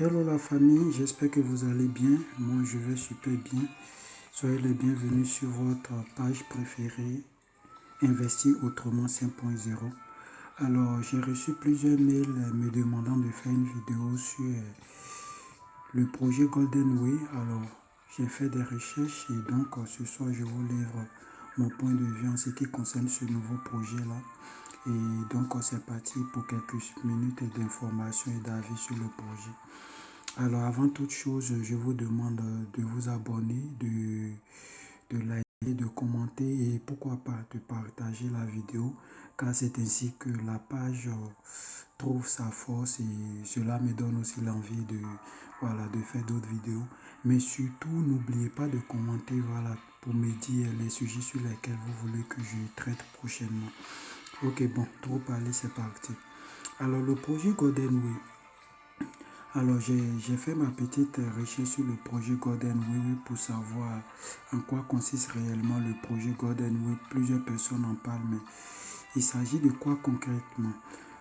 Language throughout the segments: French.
Hello la famille, j'espère que vous allez bien. Moi je vais super bien. Soyez les bienvenus sur votre page préférée, Investir autrement 5.0. Alors j'ai reçu plusieurs mails me demandant de faire une vidéo sur le projet Golden Way. Alors j'ai fait des recherches et donc ce soir je vous livre mon point de vue en ce qui concerne ce nouveau projet-là. Et donc c'est parti pour quelques minutes d'informations et d'avis sur le projet. Alors avant toute chose, je vous demande de vous abonner, de liker, de commenter et pourquoi pas de partager la vidéo car c'est ainsi que la page trouve sa force et cela me donne aussi l'envie de faire d'autres vidéos. Mais surtout, n'oubliez pas de commenter pour me dire les sujets sur lesquels vous voulez que je traite prochainement. Ok, bon, trop parlé, c'est parti. Alors le projet Golden Way. Alors, j'ai fait ma petite recherche sur le projet Golden Way pour savoir en quoi consiste réellement le projet Golden Way. Plusieurs personnes en parlent, mais il s'agit de quoi concrètement?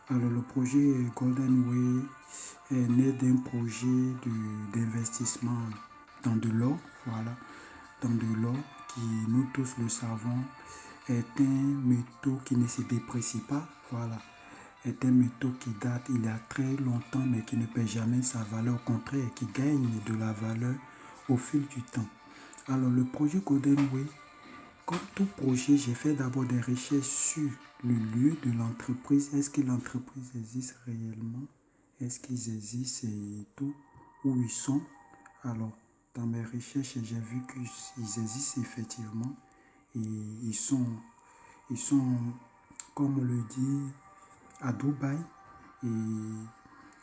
Alors, le projet Golden Way est né d'un projet d'investissement dans de l'or, voilà, dans de l'or qui, nous tous le savons, est un métaux qui ne se déprécie pas, voilà, est un métaux qui date il y a très longtemps mais qui ne perd jamais sa valeur, au contraire, qui gagne de la valeur au fil du temps. Alors le projet Golden Way, comme tout projet, j'ai fait d'abord des recherches sur le lieu de l'entreprise. Est-ce que l'entreprise existe réellement? Est-ce qu'ils existent et tout? Où ils sont? Alors, dans mes recherches, j'ai vu qu'ils existent effectivement. Et ils sont, comme on le dit, à Dubaï. Et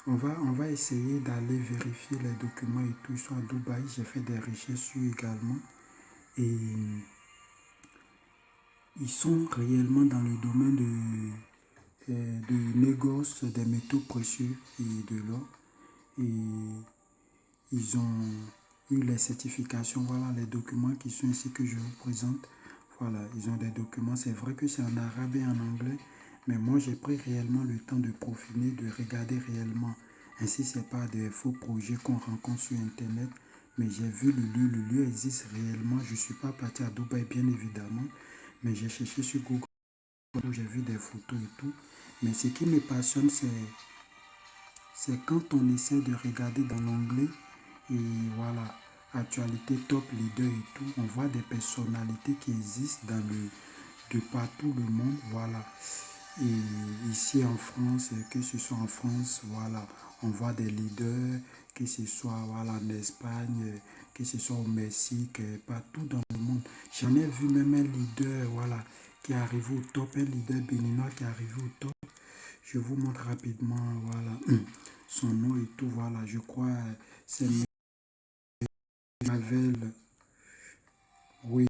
on va essayer d'aller vérifier les documents et tout. Ils sont à Dubaï. J'ai fait des recherches sur également. Et ils sont réellement dans le domaine de négoce des métaux précieux et de l'or. Et ils ont eu les certifications, voilà les documents qui sont ici que je vous présente. Voilà, ils ont des documents. C'est vrai que c'est en arabe et en anglais, mais moi j'ai pris réellement le temps de profiler, de regarder réellement. Ainsi, c'est pas des faux projets qu'on rencontre sur Internet, mais j'ai vu le lieu existe réellement. Je ne suis pas parti à Dubaï, bien évidemment, mais j'ai cherché sur Google, j'ai vu des photos et tout. Mais ce qui me passionne, c'est quand on essaie de regarder dans l'onglet et voilà, actualité top leader et tout, on voit des personnalités qui existent de partout le monde, voilà. Et ici en France, que ce soit en France, voilà, on voit des leaders, que ce soit voilà, en Espagne, que ce soit au Mexique, partout dans le monde. J'en ai vu même un leader, voilà, qui est arrivé au top, un leader béninois qui est arrivé au top. Je vous montre rapidement, voilà, son nom et tout, voilà, je crois, c'est Mavel, oui,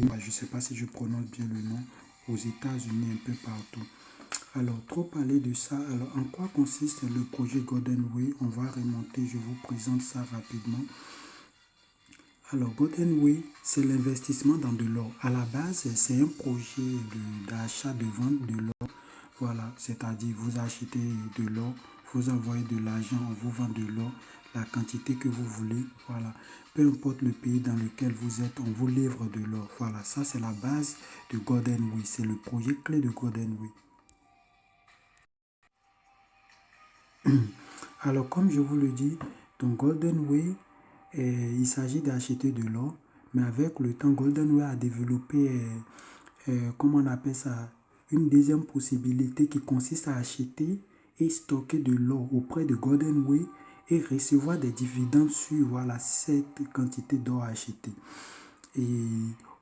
je ne sais pas si je prononce bien le nom, aux États-Unis, un peu partout. Alors, trop parler de ça. Alors, en quoi consiste le projet Golden Way? On va remonter, je vous présente ça rapidement. Alors, Golden Way, c'est l'investissement dans de l'or. À la base, c'est un projet d'achat, de vente de l'or. Voilà, c'est-à-dire vous achetez de l'or, vous envoyez de l'argent, on vous vend de l'or, la quantité que vous voulez. Voilà, peu importe le pays dans lequel vous êtes, on vous livre de l'or. Voilà, ça c'est la base de Golden Way. C'est le projet clé de Golden Way. Alors, comme je vous le dis, donc Golden Way, il s'agit d'acheter de l'or, mais avec le temps, Golden Way a développé, comment on appelle ça, une deuxième possibilité qui consiste à acheter et stocker de l'or auprès de Golden Way et recevoir des dividendes sur voilà, cette quantité d'or achetée. Et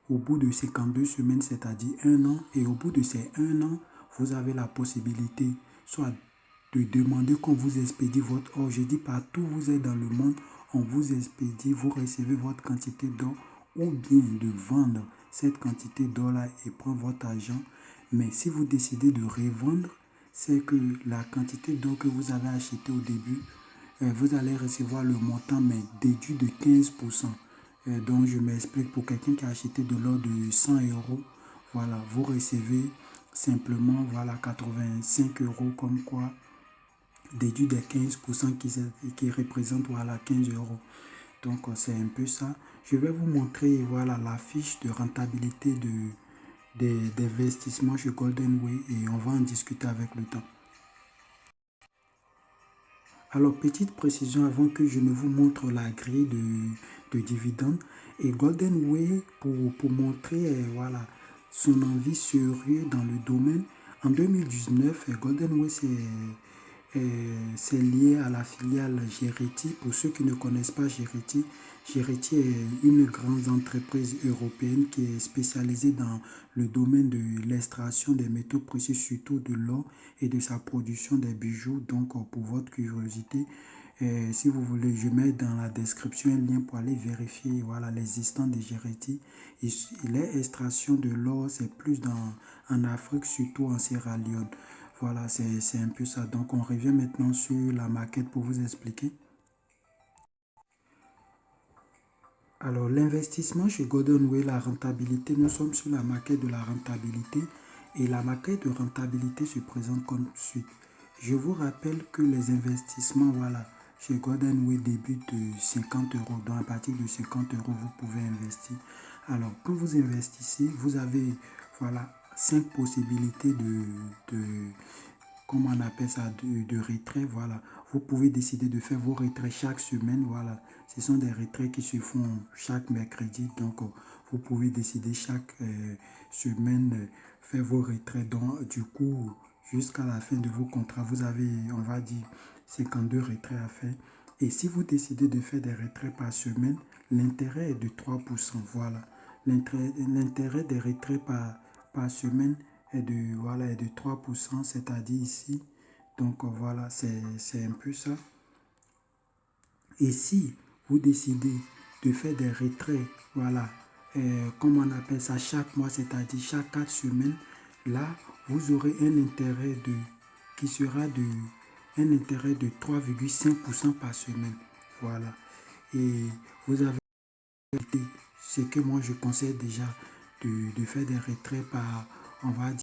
au bout de 52 semaines, c'est-à-dire un an, et au bout de ces un an, vous avez la possibilité soit de demander qu'on vous expédie votre or. Je dis partout où vous êtes dans le monde, on vous expédie, vous recevez votre quantité d'or ou bien de vendre cette quantité d'or-là et prendre votre argent. Mais si vous décidez de revendre, c'est que la quantité d'or que vous avez acheté au début, vous allez recevoir le montant mais déduit de 15%. Donc je m'explique, pour quelqu'un qui a acheté de l'or de 100 euros, voilà, vous recevez simplement voilà, 85 euros comme quoi déduit des 15% qui représentent voilà, 15 euros. Donc, c'est un peu ça. Je vais vous montrer voilà, la fiche de rentabilité d'investissement chez GoldenWay et on va en discuter avec le temps. Alors, petite précision avant que je ne vous montre la grille de dividendes. Et GoldenWay, pour montrer voilà, son envie sérieuse dans le domaine, en 2019, GoldenWay c'est lié à la filiale Gereti. Pour ceux qui ne connaissent pas Gereti, Gereti est une grande entreprise européenne qui est spécialisée dans le domaine de l'extraction des métaux précieux, surtout de l'or et de sa production des bijoux. Donc, pour votre curiosité, si vous voulez, je mets dans la description un lien pour aller vérifier voilà, l'existence de Gereti. Les extractions de l'or, c'est plus en Afrique, surtout en Sierra Leone. Voilà, c'est un peu ça. Donc, on revient maintenant sur la maquette pour vous expliquer. Alors, l'investissement chez GoldenWay, la rentabilité, nous sommes sur la maquette de la rentabilité et la maquette de rentabilité se présente comme suit. Je vous rappelle que les investissements, voilà, chez GoldenWay débutent de 50 euros. Donc, à partir de 50 euros, vous pouvez investir. Alors, quand vous investissez, vous avez, voilà, 5 possibilités de comment on appelle ça, de retrait, voilà. Vous pouvez décider de faire vos retraits chaque semaine, voilà. Ce sont des retraits qui se font chaque mercredi, donc vous pouvez décider chaque semaine faire vos retraits. Donc, du coup, jusqu'à la fin de vos contrats, vous avez, on va dire, 52 retraits à faire. Et si vous décidez de faire des retraits par semaine, l'intérêt est de 3%, voilà. L'intérêt des retraits par semaine est de, voilà, est de 3%, c'est-à-dire ici. Donc voilà, c'est un peu ça. Et si vous décidez de faire des retraits, voilà, comme on appelle ça, chaque mois, c'est-à-dire chaque 4 semaines, là, vous aurez un intérêt qui sera un intérêt de 3,5% par semaine. Voilà. Et vous avez ce que moi je conseille déjà de faire des retraits par, on va dire,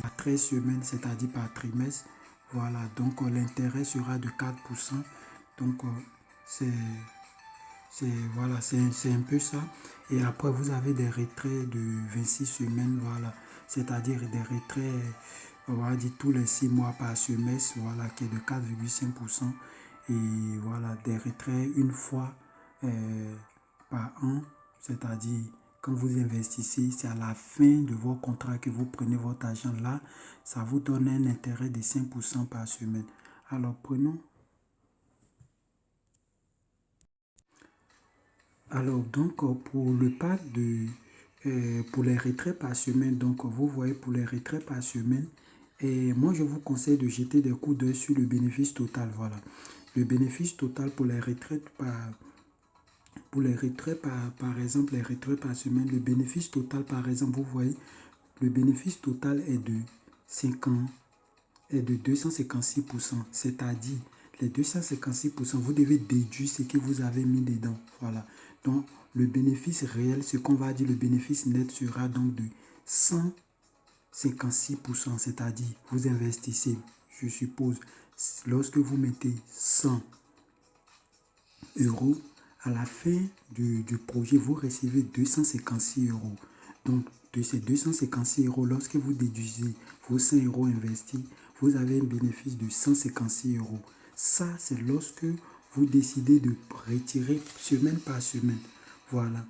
par 13 semaines, c'est-à-dire par trimestre. Voilà, donc l'intérêt sera de 4%. Donc c'est voilà, c'est un peu ça. Et après, vous avez des retraits de 26 semaines, voilà. C'est-à-dire des retraits, on va dire tous les 6 mois par semestre, voilà, qui est de 4,5%. Et voilà, des retraits une fois par an, c'est-à-dire quand vous investissez, c'est à la fin de vos contrats que vous prenez votre argent là, ça vous donne un intérêt de 5% par semaine. Alors prenons. Alors donc pour le pack pour les retraits par semaine, donc vous voyez pour les retraits par semaine, et moi je vous conseille de jeter des coups d'œil sur le bénéfice total, voilà. Le bénéfice total pour les retraits par exemple, les retraits par semaine, le bénéfice total par exemple, vous voyez, le bénéfice total est de 50, est de 256%, c'est-à-dire les 256%, vous devez déduire ce que vous avez mis dedans. Voilà. Donc, le bénéfice réel, ce qu'on va dire, le bénéfice net sera donc de 156%, c'est-à-dire vous investissez, je suppose, lorsque vous mettez 100 euros, à la fin du projet, vous recevez 256 euros. Donc, de ces 256 euros, lorsque vous déduisez vos 100 euros investis, vous avez un bénéfice de 156 euros. Ça, c'est lorsque vous décidez de retirer semaine par semaine. Voilà.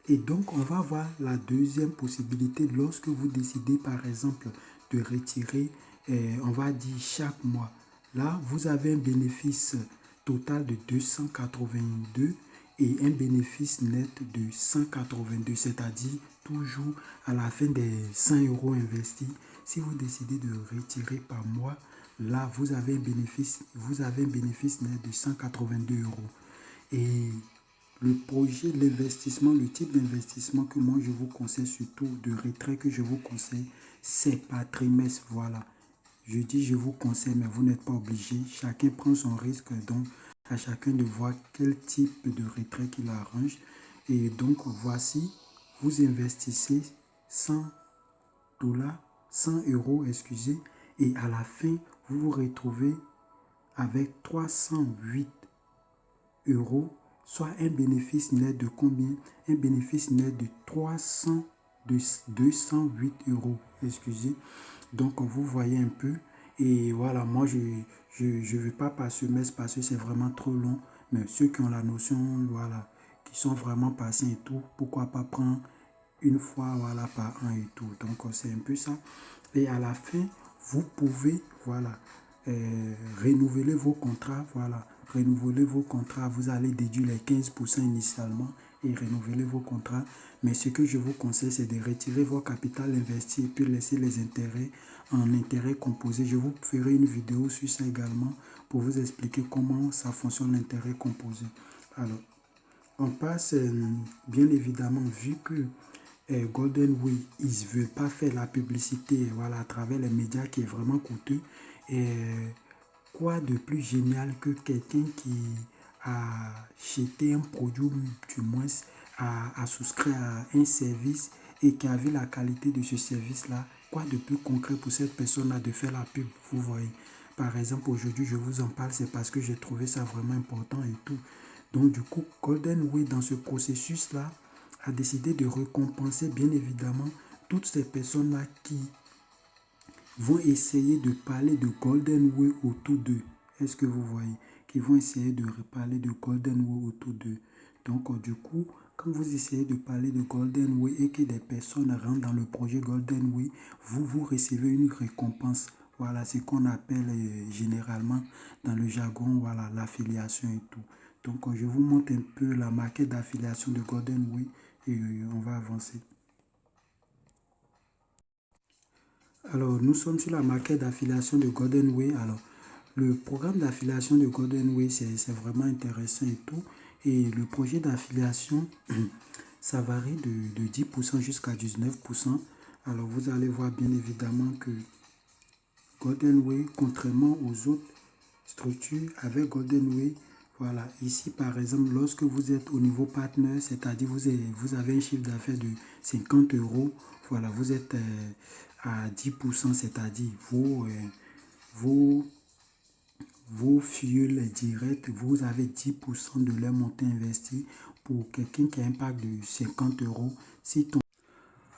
Et donc, on va voir la deuxième possibilité lorsque vous décidez, par exemple, de retirer, on va dire, chaque mois. Là, vous avez un bénéfice total de 282 et un bénéfice net de 182, c'est-à-dire toujours à la fin des 100 euros investis. Si vous décidez de retirer par mois, là, vous avez un bénéfice net de 182 euros. Et le projet, l'investissement, le type d'investissement que moi je vous conseille, surtout de retrait que je vous conseille, c'est par trimestre. Voilà. Je dis je vous conseille, mais vous n'êtes pas obligé. Chacun prend son risque, donc à chacun de voir quel type de retrait qu'il arrange. Et donc voici, vous investissez 100 dollars, 100 euros, excusez, Et à la fin, vous vous retrouvez avec 308 euros, soit un bénéfice net de combien? Un bénéfice net de 208 euros. Excusez. Donc, vous voyez un peu. Et voilà, moi, je ne vais pas par semestre parce que c'est vraiment trop long. Mais ceux qui ont la notion, voilà, qui sont vraiment patients et tout, pourquoi pas prendre une fois, voilà, par an et tout. Donc, c'est un peu ça. Et à la fin, vous pouvez, voilà, renouveler vos contrats, voilà, renouveler vos contrats. Vous allez déduire les 15% initialement et renouveler vos contrats. Mais ce que je vous conseille, c'est de retirer vos capital investi et puis laisser les intérêts en intérêts composés. Je vous ferai une vidéo sur ça également pour vous expliquer comment ça fonctionne l'intérêt composé. Alors, on passe, bien évidemment, vu que Golden Way, ils ne veulent pas faire la publicité, voilà, à travers les médias qui est vraiment coûteux. Et quoi de plus génial que quelqu'un qui a acheté un produit, du moins a souscrit à un service et qui a vu la qualité de ce service-là, quoi de plus concret pour cette personne-là de faire la pub, vous voyez. Par exemple, aujourd'hui, je vous en parle, c'est parce que j'ai trouvé ça vraiment important et tout. Donc, du coup, Golden Way, dans ce processus-là, a décidé de récompenser, bien évidemment, toutes ces personnes-là qui vont essayer de parler de Golden Way autour d'eux. Est-ce que vous voyez? Qui vont essayer de parler de Golden Way autour d'eux. Donc, du coup, quand vous essayez de parler de Golden Way et que des personnes rentrent dans le projet Golden Way, vous recevez une récompense. Voilà, c'est ce qu'on appelle généralement dans le jargon, voilà, l'affiliation et tout. Donc, je vous montre un peu la maquette d'affiliation de Golden Way et on va avancer. Alors, nous sommes sur la maquette d'affiliation de Golden Way. Alors, le programme d'affiliation de Golden Way, c'est vraiment intéressant et tout. Et le projet d'affiliation, ça varie de 10% jusqu'à 19%. Alors, vous allez voir bien évidemment que Golden Way, contrairement aux autres structures, avec Golden Way, voilà, ici par exemple, lorsque vous êtes au niveau partenaire, c'est-à-dire vous avez un chiffre d'affaires de 50 euros, voilà, vous êtes à 10%, c'est-à-dire vos, vos fuels directs, vous avez 10% de leur montant investi. Pour quelqu'un qui a un pack de 50 euros, si ton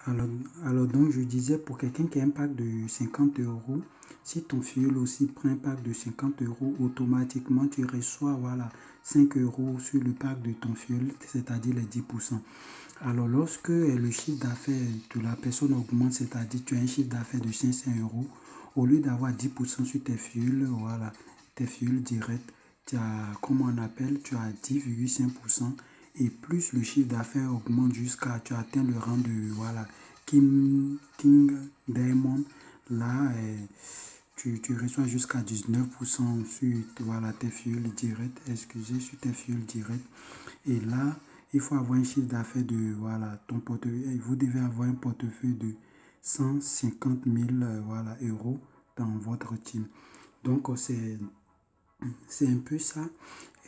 alors, donc, je disais, pour quelqu'un qui a un pack de 50 euros, si ton fuel aussi prend un pack de 50 euros, automatiquement, tu reçois, voilà, 5 euros sur le pack de ton fuel, c'est-à-dire les 10%. Alors, lorsque le chiffre d'affaires de la personne augmente, c'est-à-dire tu as un chiffre d'affaires de 500 euros, au lieu d'avoir 10% sur tes fuels, voilà, tes fuels directs, tu as, comment on appelle, tu as 10,5%. Et plus le chiffre d'affaires augmente jusqu'à, tu atteins le rang de, voilà, King Diamond, là, tu reçois jusqu'à 19% sur, voilà, tes fuels directs, excusez, sur tes fuels directs. Et là, il faut avoir un chiffre d'affaires de, voilà, ton portefeuille, vous devez avoir un portefeuille de 150 000 voilà, euros dans votre team. Donc, c'est un peu ça.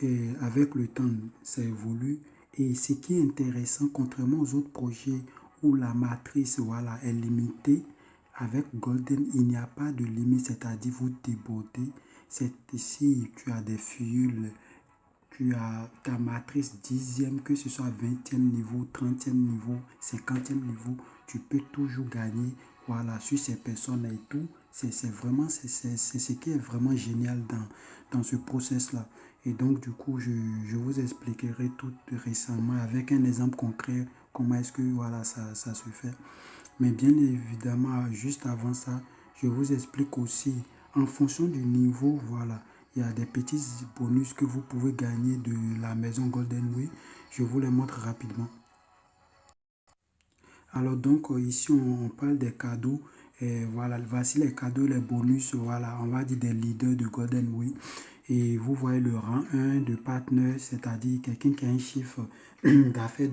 Et avec le temps, ça évolue. Et ce qui est intéressant, contrairement aux autres projets où la matrice voilà, est limitée, avec Golden, il n'y a pas de limite, c'est-à-dire vous débordez. Ici, tu as des fuels, tu as ta matrice 10e, que ce soit 20e niveau, 30e niveau, 50e niveau, tu peux toujours gagner voilà, sur ces personnes et tout. C'est vraiment, c'est ce qui est vraiment génial dans ce process-là. Et donc, du coup, je vous expliquerai tout récemment avec un exemple concret comment est-ce que voilà, ça se fait. Mais bien évidemment, juste avant ça, je vous explique aussi, en fonction du niveau, voilà, il y a des petits bonus que vous pouvez gagner de la maison Golden Way. Je vous les montre rapidement. Alors donc ici on parle des cadeaux. Et voilà, voici les cadeaux, les bonus, voilà, on va dire des leaders de Golden Way. Et vous voyez le rang 1 de partenaire, c'est-à-dire quelqu'un qui a un chiffre d'affaires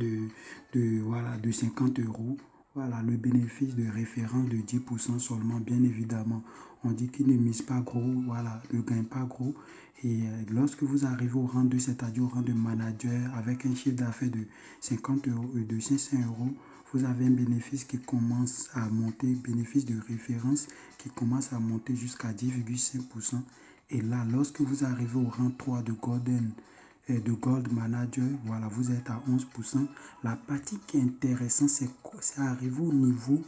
voilà, de 50 euros. Voilà, le bénéfice de référence de 10% seulement, bien évidemment. On dit qu'il ne mise pas gros, voilà, ne gagne pas gros. Et lorsque vous arrivez au rang 2, c'est-à-dire au rang de manager, avec un chiffre d'affaires de 50 euros, de 500 euros, vous avez un bénéfice qui commence à monter, bénéfice de référence qui commence à monter jusqu'à 10,5%. Et là, lorsque vous arrivez au rang 3 de de Gold Manager, voilà, vous êtes à 11%. La partie qui est intéressante, c'est arriver au niveau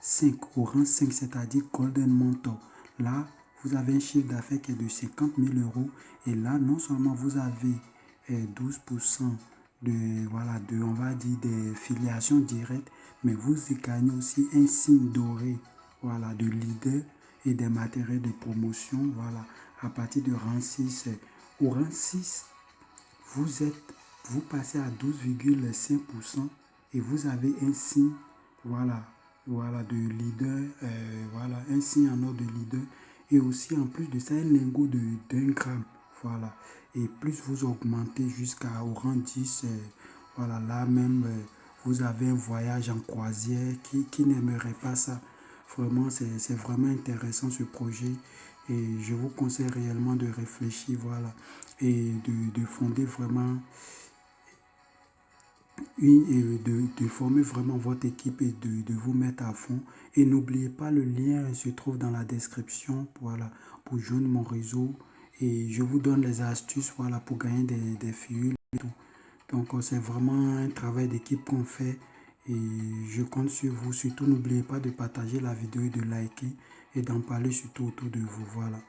5, au rang 5, c'est-à-dire Golden Mentor. Là, vous avez un chiffre d'affaires qui est de 50 000 euros. Et là, non seulement vous avez 12% voilà, on va dire, des filiations directes, mais vous gagnez aussi un signe doré, voilà, de leader et des matériels de promotion, voilà, à partir de rang 6. Au rang 6, vous êtes, vous passez à 12,5% et vous avez un signe, voilà, voilà, de leader, voilà, un signe en ordre de leader, et aussi en plus de ça, un lingot d'un gramme, voilà. Et plus vous augmentez jusqu'au rang 10, voilà, là même, vous avez un voyage en croisière. Qui n'aimerait pas ça? Vraiment, c'est vraiment intéressant ce projet, et je vous conseille réellement de réfléchir, voilà, et de fonder vraiment de former vraiment votre équipe et de vous mettre à fond. Et n'oubliez pas, le lien se trouve dans la description, voilà, pour joindre mon réseau. Et je vous donne les astuces, voilà, pour gagner des fuels et tout. Donc, c'est vraiment un travail d'équipe qu'on fait. Et je compte sur vous. Surtout, n'oubliez pas de partager la vidéo et de liker et d'en parler surtout autour de vous. Voilà.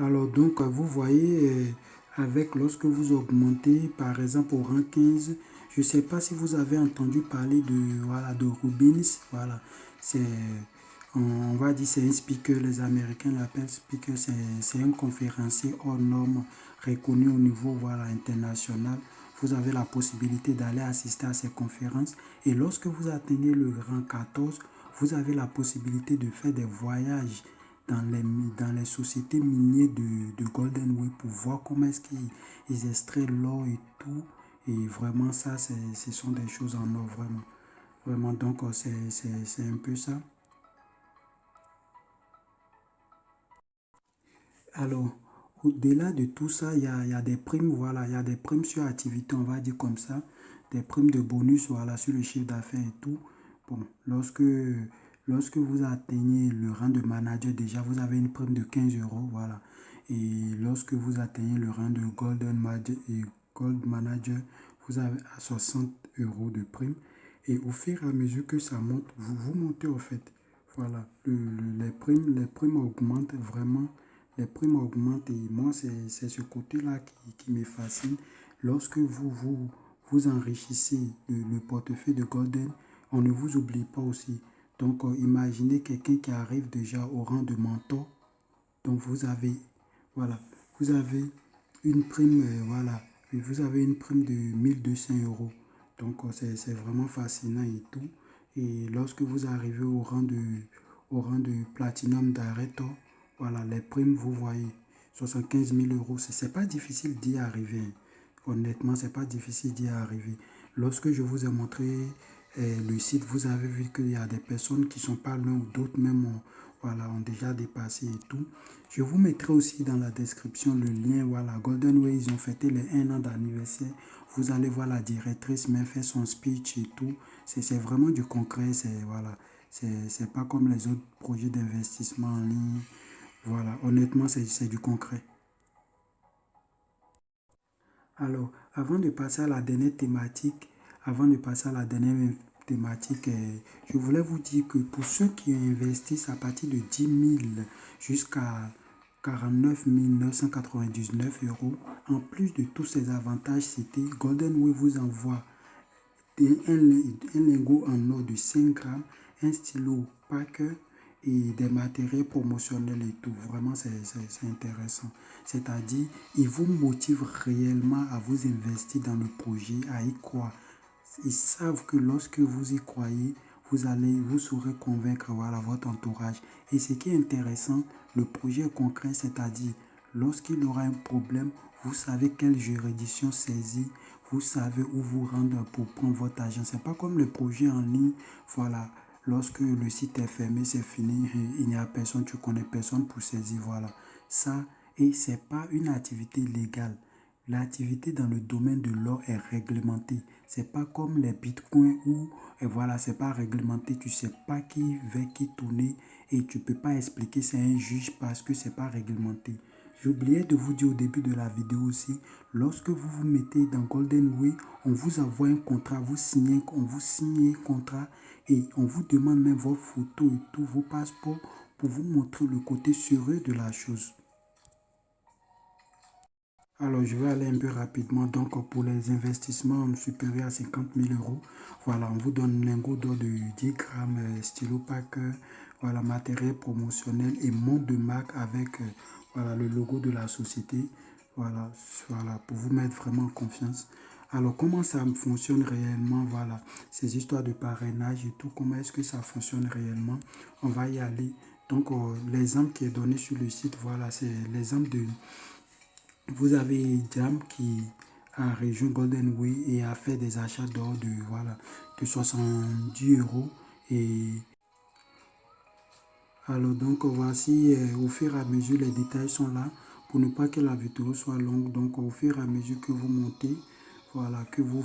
Alors donc, vous voyez, lorsque vous augmentez, par exemple au rang 15, je ne sais pas si vous avez entendu parler voilà, de Robbins, voilà, c'est, on va dire, c'est un speaker, les Américains l'appellent speaker, c'est un conférencier hors norme, reconnu au niveau, voilà, international. Vous avez la possibilité d'aller assister à ces conférences, et lorsque vous atteignez le rang 14, vous avez la possibilité de faire des voyages dans les sociétés minières de Golden Way pour voir comment est-ce qu'ils extraient l'or et tout. Et vraiment, ça, ce sont des choses en or, vraiment. Vraiment, donc, c'est un peu ça. Alors, au-delà de tout ça, il y a des primes, voilà, il y a des primes sur activité, on va dire comme ça, des primes de bonus, voilà, sur le chiffre d'affaires et tout. Bon, lorsque vous atteignez le rang de manager, déjà, vous avez une prime de 15 euros, voilà. Et lorsque vous atteignez le rang de Gold Manager, vous avez à 60 euros de prime. Et au fur et à mesure que ça monte, vous montez au fait. Voilà, les primes augmentent vraiment. Les primes augmentent, et moi, c'est ce côté-là qui me fascine. Lorsque vous enrichissez le portefeuille de Golden, on ne vous oublie pas aussi. Donc, imaginez quelqu'un qui arrive déjà au rang de mentor. Donc, voilà, vous avez une prime, voilà, et vous avez une prime de 1200 euros. Donc, c'est vraiment fascinant et tout. Et lorsque vous arrivez au rang de Platinum Director, voilà, les primes, vous voyez, 75 000 euros. C'est pas difficile d'y arriver. Honnêtement, c'est pas difficile d'y arriver. Lorsque je vous ai montré le site, vous avez vu qu'il y a des personnes qui sont pas l'un ou d'autres, même voilà, ont déjà dépassé et tout. Je vous mettrai aussi dans la description le lien. Voilà, Golden Way, ils ont fêté les 1 an d'anniversaire. Vous allez voir la directrice même faire son speech et tout. C'est vraiment du concret. Voilà, c'est pas comme les autres projets d'investissement en ligne. Voilà, honnêtement, c'est du concret. Alors, avant de passer à la dernière thématique, je voulais vous dire que pour ceux qui investissent à partir de 10 000 jusqu'à 49 999 euros, en plus de tous ces avantages cités, Golden Way vous envoie un lingot en or de 5 grammes, un stylo Parker et des matériels promotionnels et tout. Vraiment, c'est intéressant. C'est-à-dire, ils vous motivent réellement à vous investir dans le projet, à y croire. Ils savent que lorsque vous y croyez, vous saurez convaincre voilà, votre entourage. Et ce qui est intéressant, le projet est concret, c'est-à-dire lorsqu'il y aura un problème, vous savez quelle juridiction saisir, vous savez où vous rendre pour prendre votre argent. Ce n'est pas comme le projet en ligne, voilà. Lorsque le site est fermé, c'est fini, il n'y a personne, tu connais personne pour saisir, voilà. Ça, et ce n'est pas une activité légale. L'activité dans le domaine de l'or est réglementée. C'est pas comme les bitcoins où, et voilà, c'est pas réglementé. Tu sais pas qui va qui tourner et tu peux pas expliquer c'est un juge parce que c'est pas réglementé. J'oubliais de vous dire au début de la vidéo aussi, lorsque vous vous mettez dans Golden Way, on vous envoie un contrat, on vous signe un contrat et on vous demande même vos photos et tous vos passeports pour vous montrer le côté sérieux de la chose. Alors, je vais aller un peu rapidement. Donc, pour les investissements supérieurs à 50 000 euros, voilà, on vous donne un lingot d'or de 10 grammes, stylo pack, voilà, matériel promotionnel et montre de marque avec voilà, le logo de la société. Voilà, voilà, pour vous mettre vraiment en confiance. Alors, comment ça fonctionne réellement? Voilà, ces histoires de parrainage et tout, comment est-ce que ça fonctionne réellement? On va y aller. Donc, l'exemple qui est donné sur le site, voilà, c'est l'exemple de vous avez Jam qui a rejoint Golden Way et a fait des achats d'or de, voilà, de 70 euros. Et alors donc voici au fur et à mesure les détails sont là pour ne pas que la vidéo soit longue. Donc au fur et à mesure que vous montez, voilà, que vous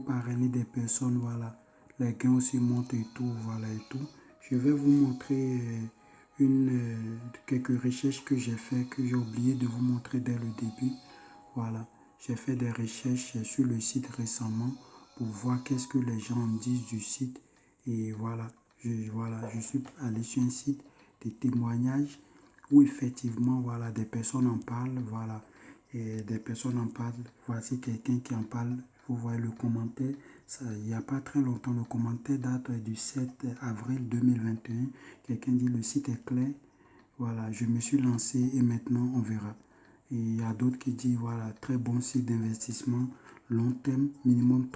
parrainez des personnes, voilà, les gains aussi montent et tout, voilà et tout. Je vais vous montrer quelques recherches que j'ai fait, que j'ai oublié de vous montrer dès le début. Voilà, j'ai fait des recherches sur le site récemment pour voir qu'est-ce que les gens disent du site. Et voilà, je suis allé sur un site de témoignages où effectivement, voilà, des personnes en parlent, voilà, et des personnes en parlent. Voici quelqu'un qui en parle. Vous voyez le commentaire. Ça, il n'y a pas très longtemps, le commentaire date du 7 avril 2021. Quelqu'un dit le site est clair. Voilà, je me suis lancé et maintenant on verra. Et il y a d'autres qui disent, voilà, très bon site d'investissement, long terme, minimum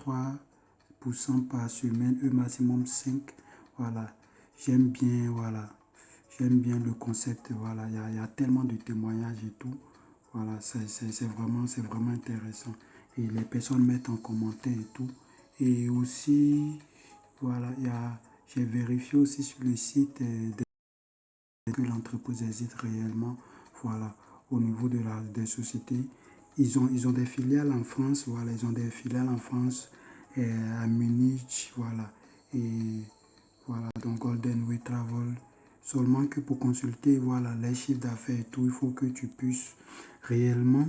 3% par semaine, maximum 5. Voilà, j'aime bien, voilà, j'aime bien le concept, voilà, il y a tellement de témoignages et tout. Voilà, c'est vraiment intéressant. Et les personnes mettent en commentaire et tout. Et aussi, voilà, j'ai vérifié aussi sur le site que l'entreprise existe réellement, voilà, au niveau des sociétés. Ils ont des filiales en France, voilà, ils ont des filiales en France, à Munich, voilà, et voilà, donc Golden Way Travel. Seulement que pour consulter, voilà, les chiffres d'affaires et tout, il faut que tu puisses réellement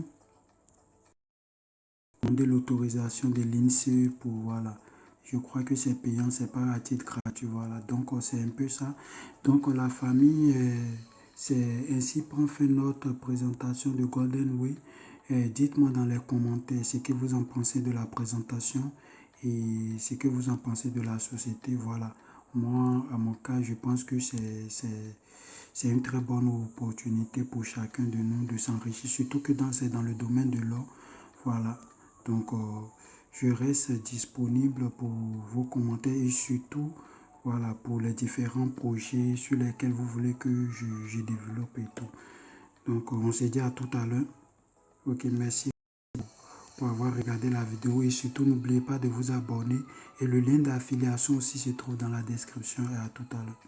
demander l'autorisation de l'INSEE pour, voilà. Je crois que c'est payant, c'est pas à titre gratuit, voilà. Donc, c'est un peu ça. Donc, la famille, c'est ainsi qu'on fait notre présentation de Golden Way. Dites-moi dans les commentaires ce que vous en pensez de la présentation et ce que vous en pensez de la société, voilà. Moi, à mon cas, je pense que c'est une très bonne opportunité pour chacun de nous de s'enrichir, surtout que c'est dans le domaine de l'or, voilà. Donc, je reste disponible pour vos commentaires et surtout, voilà, pour les différents projets sur lesquels vous voulez que je développe et tout. Donc, on se dit à tout à l'heure. Ok, merci pour avoir regardé la vidéo et surtout, n'oubliez pas de vous abonner et le lien d'affiliation aussi se trouve dans la description et à tout à l'heure.